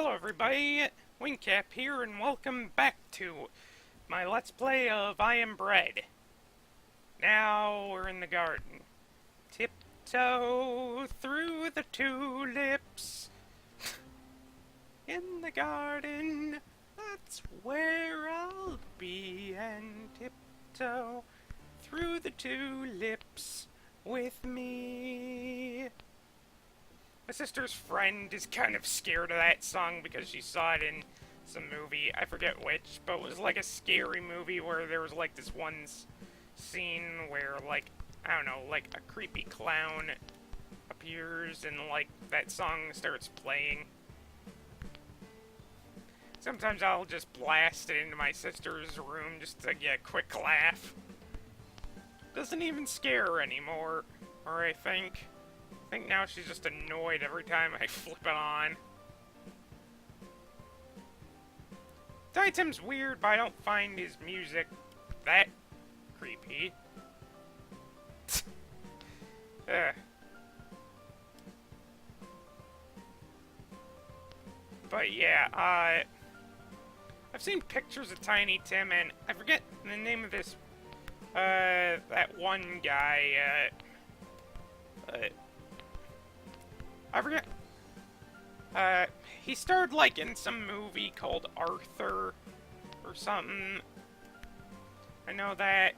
Hello everybody, Wingcap here, and welcome back to my Let's Play of I Am Bread. Now we're in the garden. Tiptoe through the tulips. In the garden, that's where I'll be, and tiptoe through the tulips with me. My sister's friend is kind of scared of that song because she saw it in some movie, I forget which, but it was like a scary movie where there was like this one scene where like, I don't know, like a creepy clown appears and like that song starts playing. Sometimes I'll just blast it into my sister's room just to get a quick laugh. Doesn't even scare her anymore, or I think now she's just annoyed every time I flip it on. Tiny Tim's weird, but I don't find his music that creepy. But yeah, I've seen pictures of Tiny Tim, and I forget the name of this, that one guy, I forget. He starred, like, in some movie called Arthur or something. I know that.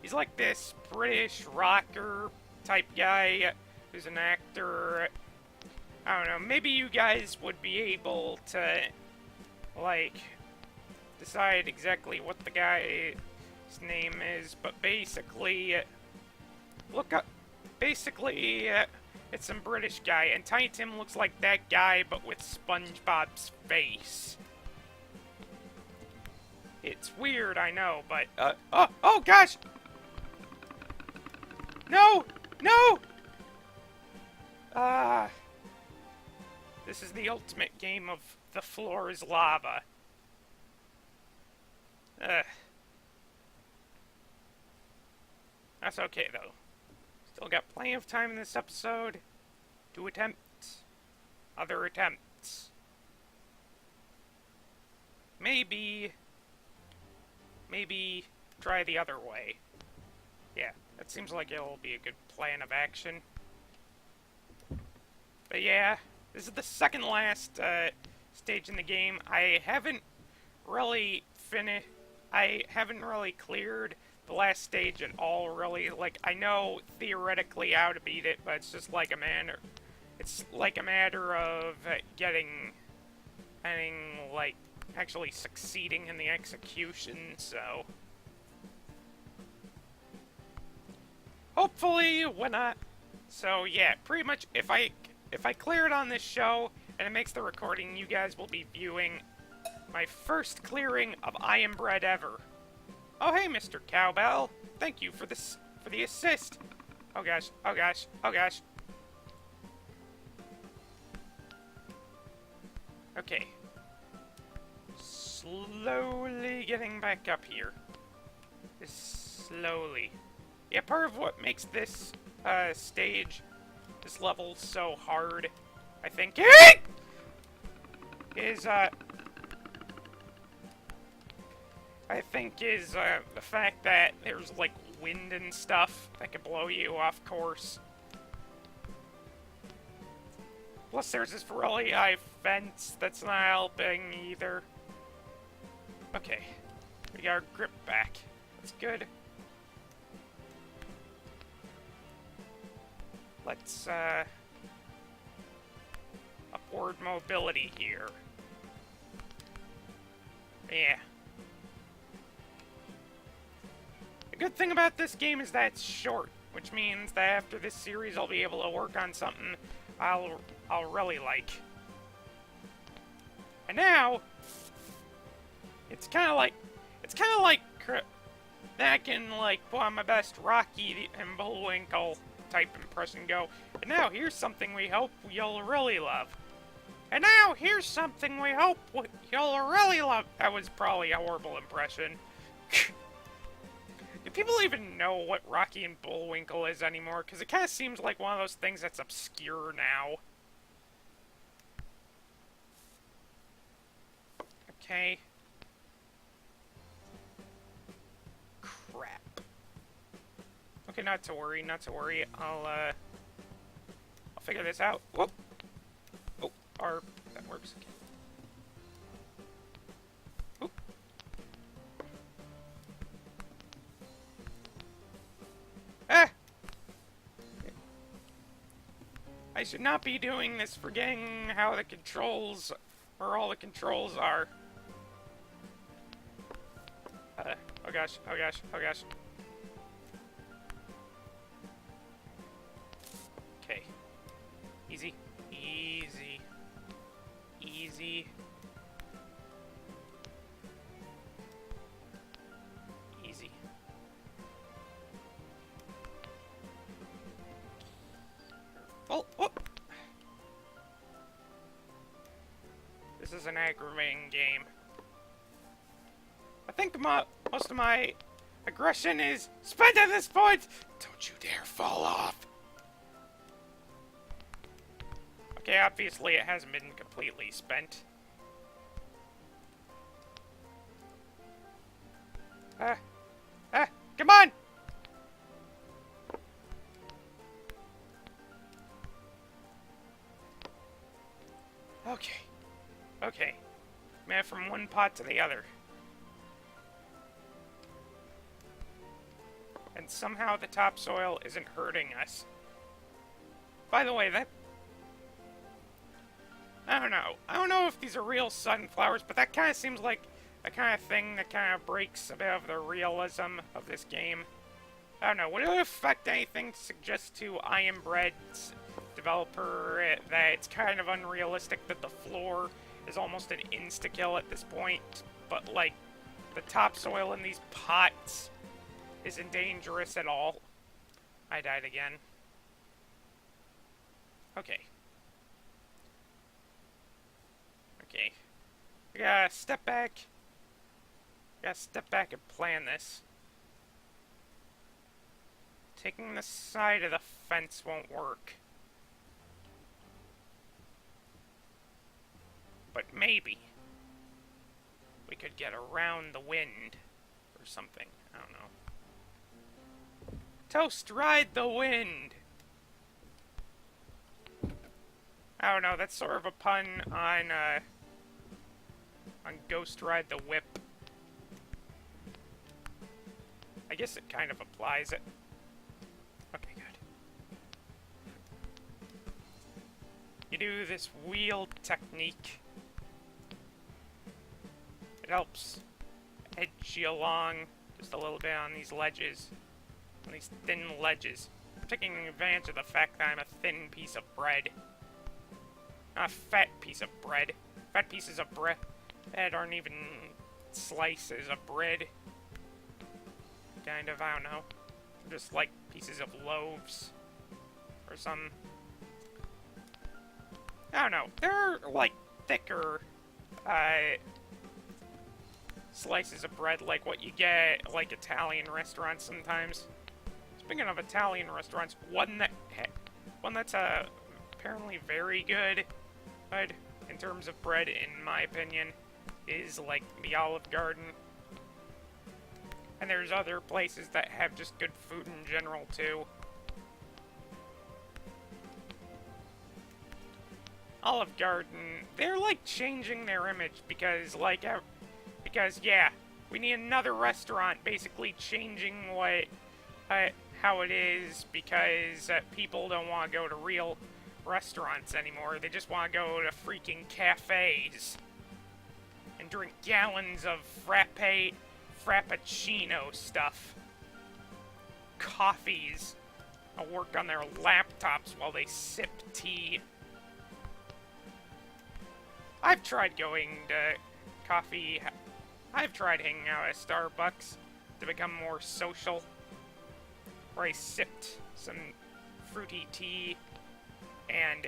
He's like this British rocker type guy who's an actor. I don't know, maybe you guys would be able to, like, decide exactly what the guy's name is, but basically, look up, basically, it's some British guy, and Tiny Tim looks like that guy, but with SpongeBob's face. It's weird, I know, but, oh gosh! No! No! This is the ultimate game of the floor is lava. That's okay, though. Still got plenty of time in this episode to attempt other attempts. Maybe try the other way. Yeah, that seems like it'll be a good plan of action. But yeah, this is the second last stage in the game. I haven't really cleared the last stage at all, really. Like, I know theoretically how to beat it, but it's just like a matter. It's like a matter of like, actually succeeding in the execution, so. Hopefully, when so yeah, pretty much, if I clear it on this show, and it makes the recording, you guys will be viewing my first clearing of I Am Bread ever. Oh hey, Mr. Cowbell. Thank you for the assist. Oh gosh, oh gosh, oh gosh. Okay. Slowly getting back up here. Just slowly. Yeah, part of what makes this stage, this level so hard, I think, is the fact that there's, like, wind and stuff that could blow you off course. Plus, there's this really high fence that's not helping either. Okay, we got our grip back. That's good. Let's, upward mobility here. Yeah. The good thing about this game is that it's short, which means that after this series I'll be able to work on something I'll really like. And now, it's kind of like that can, like, put on my best Rocky and Bullwinkle type impression go. And now here's something we hope you'll really love. And now here's something we hope you'll really love. That was probably a horrible impression. Do people even know what Rocky and Bullwinkle is anymore? Because it kind of seems like one of those things that's obscure now. Okay. Crap. Okay, not to worry, not to worry. I'll figure this out. Whoop! Oh, R, that works. Oop. Ah! I should not be doing this, forgetting how the controls, or all the controls are. Oh gosh, oh gosh, oh gosh. Okay. Easy, easy, easy. Easy. Oh, oh! This is an aggravating game. I think most of my aggression is spent at this point! Don't you dare fall off! Okay, obviously it hasn't been completely spent. Come on! Okay. Okay. Man, from one pot to the other. And somehow the topsoil isn't hurting us. By the way, that... I don't know. I don't know if these are real sunflowers, but that kind of seems like the kind of thing that kind of breaks a bit of the realism of this game. I don't know. Would it affect anything to suggest to Iron Bread's developer that it's kind of unrealistic that the floor is almost an insta-kill at this point, but, like, the topsoil in these pots isn't dangerous at all? I died again. Okay. Okay. I gotta step back. Gotta step back and plan this. Taking the side of the fence won't work. But maybe we could get around the wind or something. I don't know. Toast, ride the wind! I don't know, that's sort of a pun on Ghost Ride the Whip. I guess it kind of applies it. Okay, good. You do this wheel technique. It helps edge you along just a little bit on these ledges. On these thin ledges. I'm taking advantage of the fact that I'm a thin piece of bread. Not a fat piece of bread. Fat pieces of bread that aren't even slices of bread. Kind of, I don't know. Just like pieces of loaves. Or some... I don't know. They're like thicker slices of bread like what you get at like Italian restaurants sometimes. Speaking of Italian restaurants, one that's apparently very good in terms of bread, in my opinion, is like the Olive Garden. And there's other places that have just good food in general too. Olive Garden, they're like changing their image because yeah, we need another restaurant basically changing how it is because people don't want to go to real restaurants anymore. They just want to go to freaking cafes and drink gallons of frappuccino stuff. Coffees. I'll work on their laptops while they sip tea. I've tried going to coffee. I've tried hanging out at Starbucks to become more social. Where I sipped some fruity tea and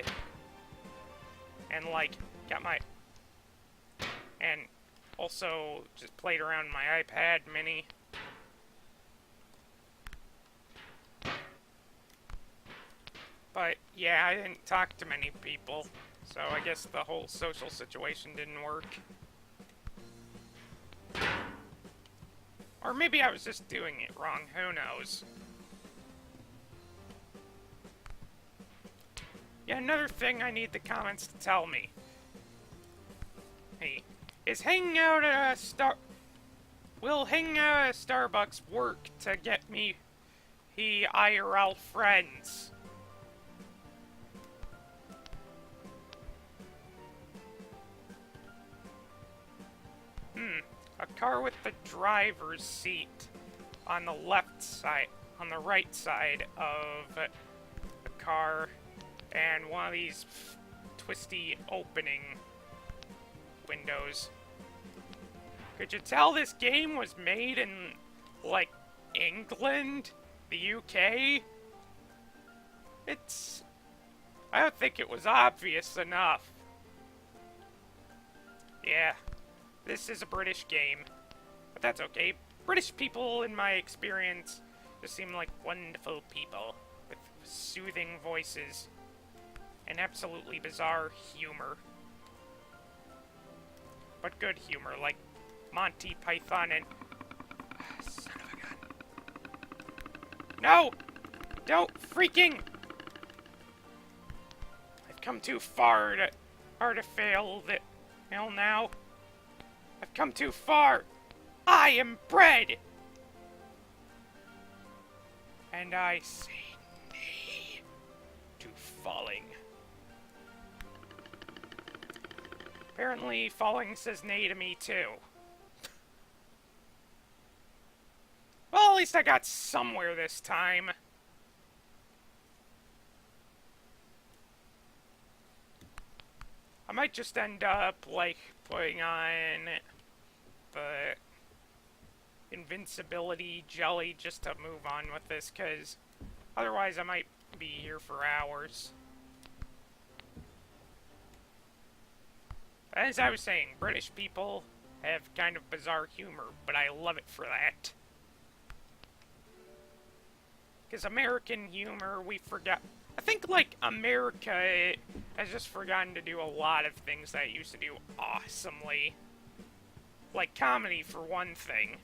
like got my and also just played around my iPad mini. But yeah, I didn't talk to many people, so I guess the whole social situation didn't work. Or maybe I was just doing it wrong, who knows. Yeah, another thing I need the comments to tell me. Hey, is hanging out at a will hanging out at a Starbucks work to get me IRL friends? A car with the driver's seat on the left side, on the right side of the car, and one of these twisty opening windows. Could you tell this game was made in, like, England? The UK? I don't think it was obvious enough. Yeah, this is a British game, but that's okay. British people, in my experience, just seem like wonderful people with soothing voices and absolutely bizarre humor. But good humor, like Monty Python and... Son of a gun. No! Don't freaking... I've come too far to fail now. I've come too far. I am bred. And I say nay to falling. Apparently, falling says nay to me too. Well, at least I got somewhere this time. I might just end up, like, putting on the invincibility jelly just to move on with this, because otherwise I might be here for hours. As I was saying, British people have kind of bizarre humor, but I love it for that. Because American humor, we forgot... I think, like, America has just forgotten to do a lot of things that it used to do awesomely. Like comedy, for one thing.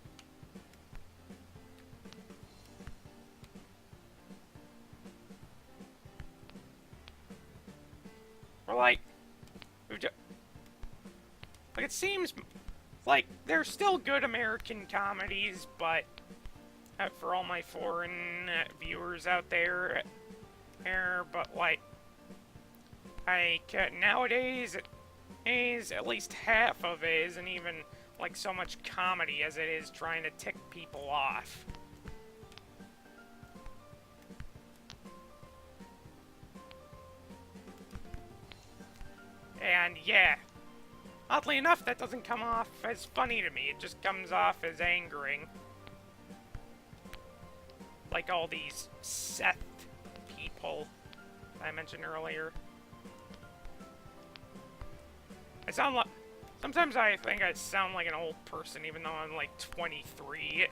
Or, like, it seems like there's still good American comedies, but for all my foreign viewers out there, but like nowadays, at least half of it isn't even like so much comedy as it is trying to tick people off. And yeah, oddly enough, that doesn't come off as funny to me. It just comes off as angering. Like all these Seth people I mentioned earlier. I sound like... Sometimes I think I sound like an old person, even though I'm like 23.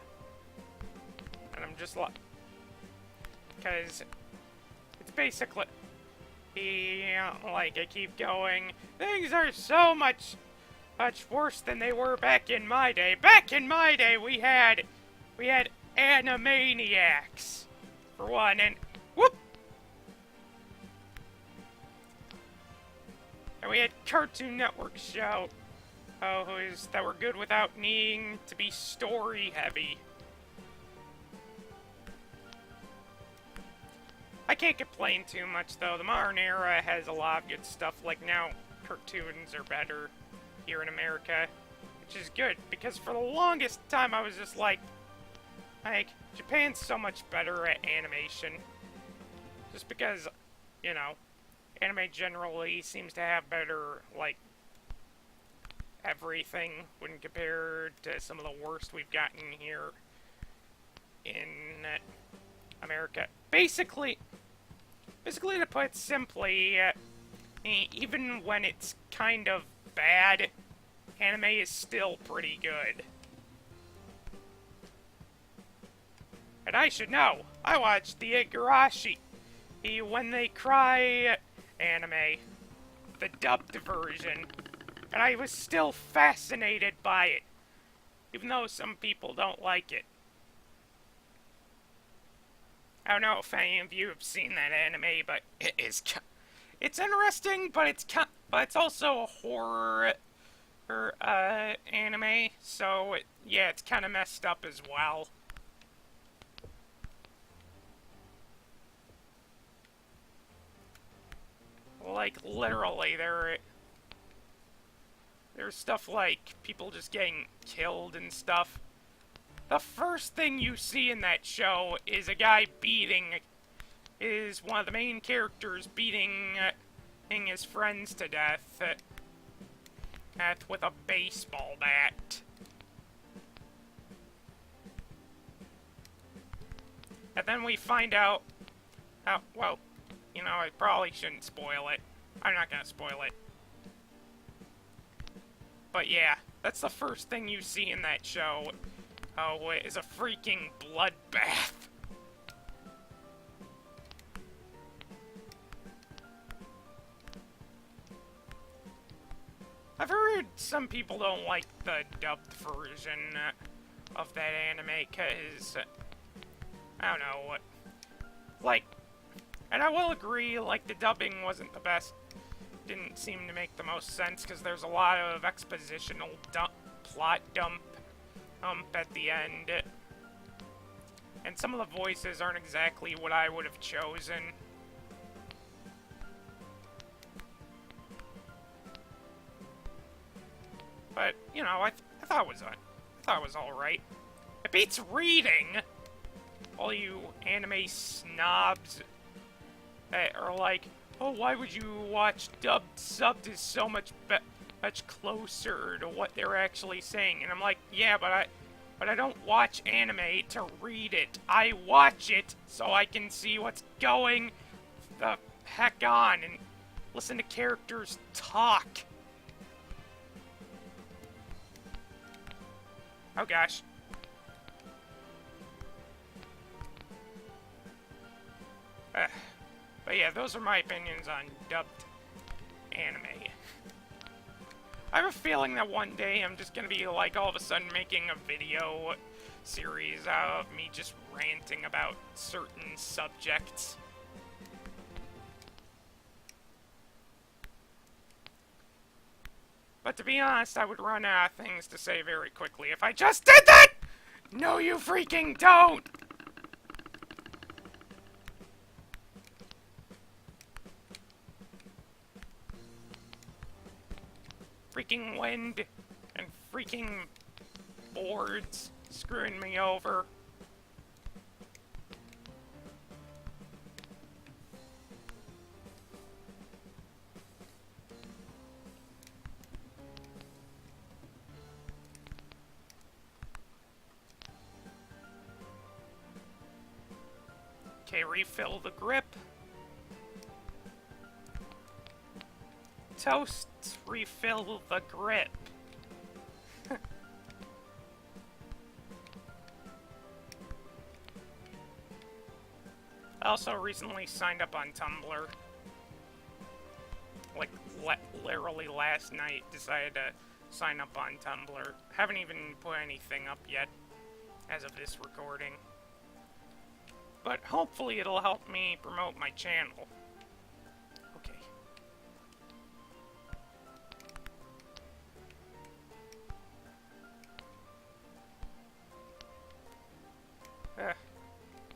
And I'm just like... Because it's basically... Yeah, like, I keep going, things are so much worse than they were back in my day. Back in my day, we had Animaniacs, for one, and whoop! And we had Cartoon Network shows that were good without needing to be story-heavy. I can't complain too much, though. The modern era has a lot of good stuff. Like, now, cartoons are better here in America, which is good, because for the longest time I was just like, Japan's so much better at animation. Just because, you know, anime generally seems to have better, like, everything when compared to some of the worst we've gotten here in America. Basically, to put it simply, even when it's kind of bad, anime is still pretty good. And I should know, I watched the Igarashi, the When They Cry anime, the dubbed version, and I was still fascinated by it. even though some people don't like it. I don't know if any of you have seen that anime, but it's interesting, but it's also a horror anime, so yeah, it's kind of messed up as well. Like, literally, there's stuff like people just getting killed and stuff. The first thing you see in that show is a guy is one of the main characters beating his friends to death with a baseball bat. And then we find out, well, you know, I probably shouldn't spoil it. I'm not gonna spoil it. But yeah, that's the first thing you see in that show. Oh, it is a freaking bloodbath. I've heard some people don't like the dubbed version of that anime, cause, I don't know, like, and I will agree, like, the dubbing wasn't the best. Didn't seem to make the most sense, because there's a lot of expositional plot dump at the end. And some of the voices aren't exactly what I would have chosen. But, you know, I thought it was alright. It beats reading! All you anime snobs that are like, oh, why would you watch dubbed? Subbed is so much closer to what they're actually saying. And I'm like, yeah, but I don't watch anime to read it. I watch it so I can see what's going the heck on and listen to characters talk. Oh gosh. But yeah, those are my opinions on dubbed anime. I have a feeling that one day I'm just gonna be like all of a sudden making a video series out of me just ranting about certain subjects. But to be honest, I would run out of things to say very quickly if I just did that! No, you freaking don't! Freaking wind and freaking boards screwing me over. Okay, refill the grip. Toasts refill the grip. I also recently signed up on Tumblr. Like, literally last night, decided to sign up on Tumblr. Haven't even put anything up yet, as of this recording. But hopefully it'll help me promote my channel. Okay.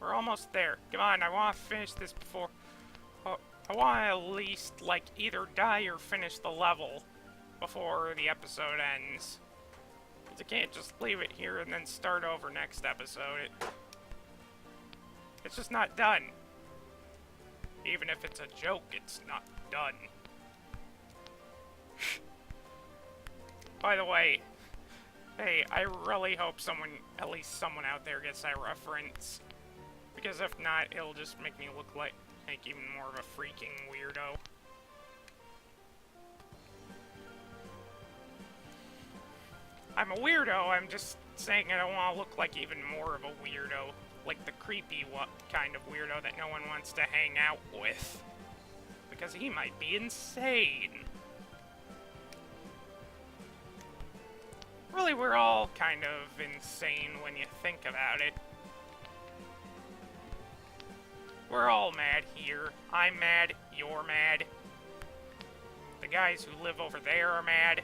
We're almost there. Come on, I want to finish this before... I want to at least, like, either die or finish the level before the episode ends. Because I can't just leave it here and then start over next episode. It's just not done. Even if it's a joke, it's not done. By the way, hey, I really hope at least someone out there gets that reference. Because if not, it'll just make me look like even more of a freaking weirdo. I'm a weirdo, I'm just saying I don't want to look like even more of a weirdo. Like the creepy kind of weirdo that no one wants to hang out with. Because he might be insane. Really, we're all all kind of insane when you think about it. We're all mad here. I'm mad, you're mad. The guys who live over there are mad.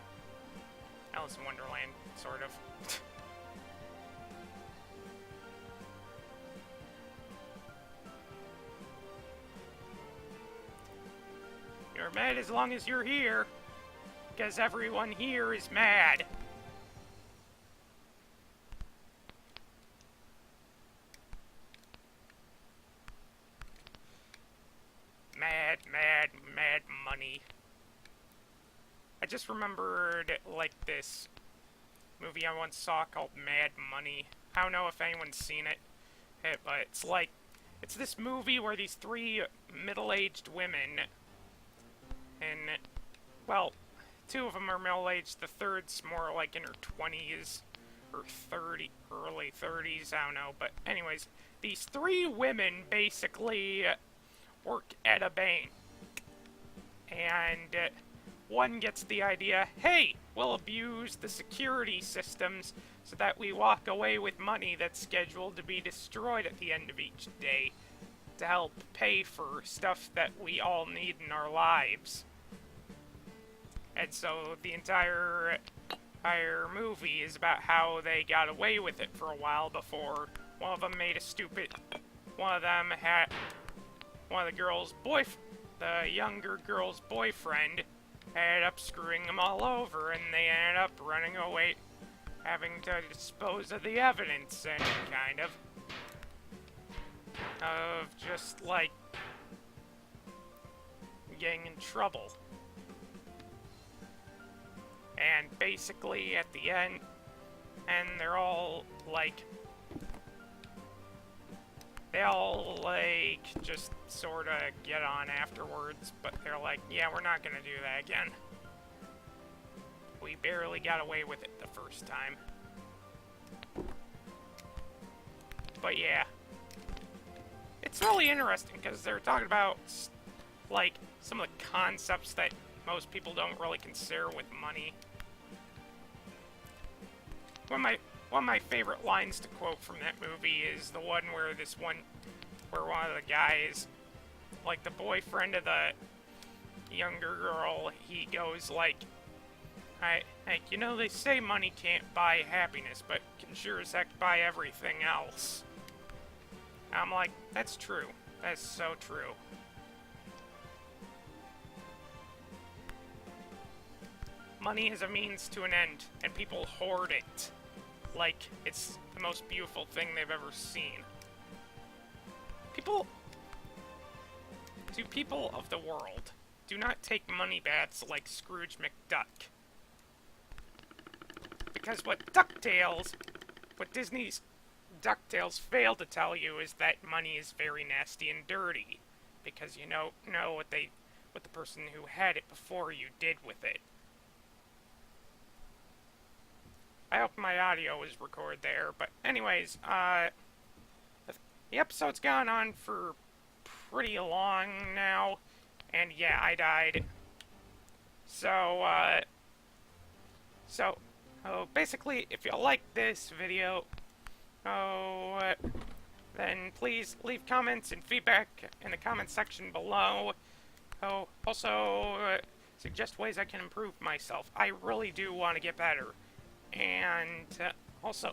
Alice in Wonderland, sort of. You're mad as long as you're here, because everyone here is mad. Mad, mad, mad money. I just remembered, like, this movie I once saw called Mad Money. I don't know if anyone's seen it, but it's like, it's this movie where these three middle-aged women, and, well, two of them are middle-aged, the third's more like in her 20s, or 30, early 30s, I don't know, but anyways, these three women basically work at a bank, and one gets the idea, hey, we'll abuse the security systems so that we walk away with money that's scheduled to be destroyed at the end of each day to help pay for stuff that we all need in our lives. And so the entire movie is about how they got away with it for a while before one of them made a stupid... One of the younger girl's boyfriend ended up screwing them all over, and they ended up running away, having to dispose of the evidence, and kind of just, like, getting in trouble. And basically, at the end, and they're all, like, they all, like, just sort of get on afterwards, but they're like, yeah, we're not gonna do that again. We barely got away with it the first time. But yeah. It's really interesting, because they're talking about, like, some of the concepts that most people don't really consider with money. One of my favorite lines to quote from that movie is the one where one of the guys, like the boyfriend of the younger girl, he goes like, you know, they say money can't buy happiness, but can sure as heck buy everything else. I'm like, that's true. That's so true. Money is a means to an end, and people hoard it like it's the most beautiful thing they've ever seen. People of the world, do not take money baths like Scrooge McDuck. Because what Disney's DuckTales failed to tell you is that money is very nasty and dirty. Because you know what the person who had it before you did with it. I hope my audio was recorded there, but anyways, the episode's gone on for pretty long now, and yeah, I died. So basically, if you like this video, then please leave comments and feedback in the comments section below. Also, suggest ways I can improve myself. I really do want to get better. And also,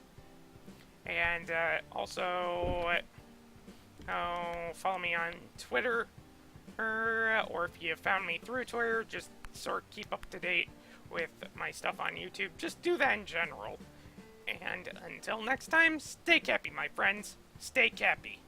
follow me on Twitter, or if you found me through Twitter, just sort of keep up to date with my stuff on YouTube. Just do that in general. And until next time, stay cappy, my friends. Stay cappy.